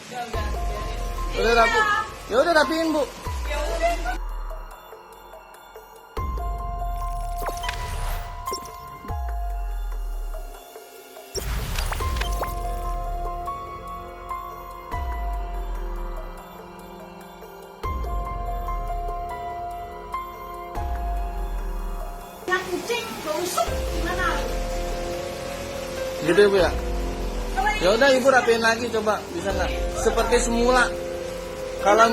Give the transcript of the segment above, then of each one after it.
Udah rapi. Ya udah rapiin, Bu. Yang kucing busuk gimana? Gitu ya, Bu ya. Ya udah Ibu rapiin lagi coba, bisa nggak? Seperti semula. Kalau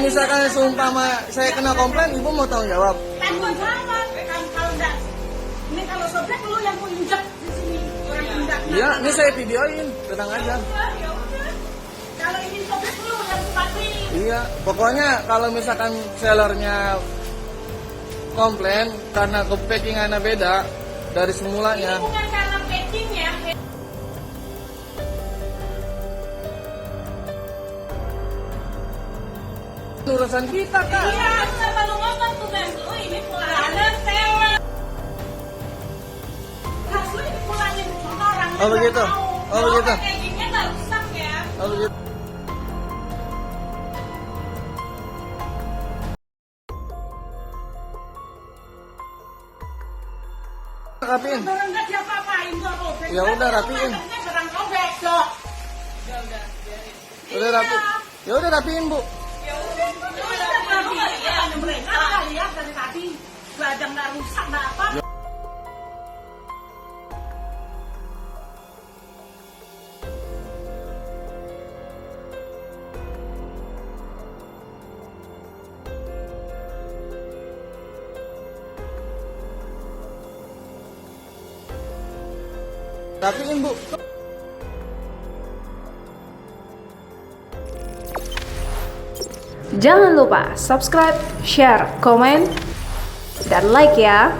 misalkan seumpama saya kena komplain, Ibu mau tanggung jawab? Tanggung jawab kan kalau enggak. Ini kalau sobek lu yang injak di sini. Orang injak. Iya, ini saya videoin, tenang aja. Ya udah. Kalau ini sobek lu yang pasti. Iya, pokoknya kalau misalkan sellernya komplain karena packingannya beda dari semulanya. Ini bukan karena packing ya. Urusan kita, Kak. Iya, sama lu ngomong tugas lu ini pulangnya sewa. Harus lu dipulangin sama orang. Oh, begitu? Oh, begitu? Packingnya nggak rusak ya. Oh, begitu. Rapiin. Barang nggak diapa-apain tuh robek. Ya udah, rapiin. Barang robek loh. Udah rapi. Ya udah rapiin, Bu. Ya udah. Mereka lihat dari tadi badan nggak rusak nggak apa. Rapiin, Bu. Jangan lupa subscribe, share, komen, dan like ya.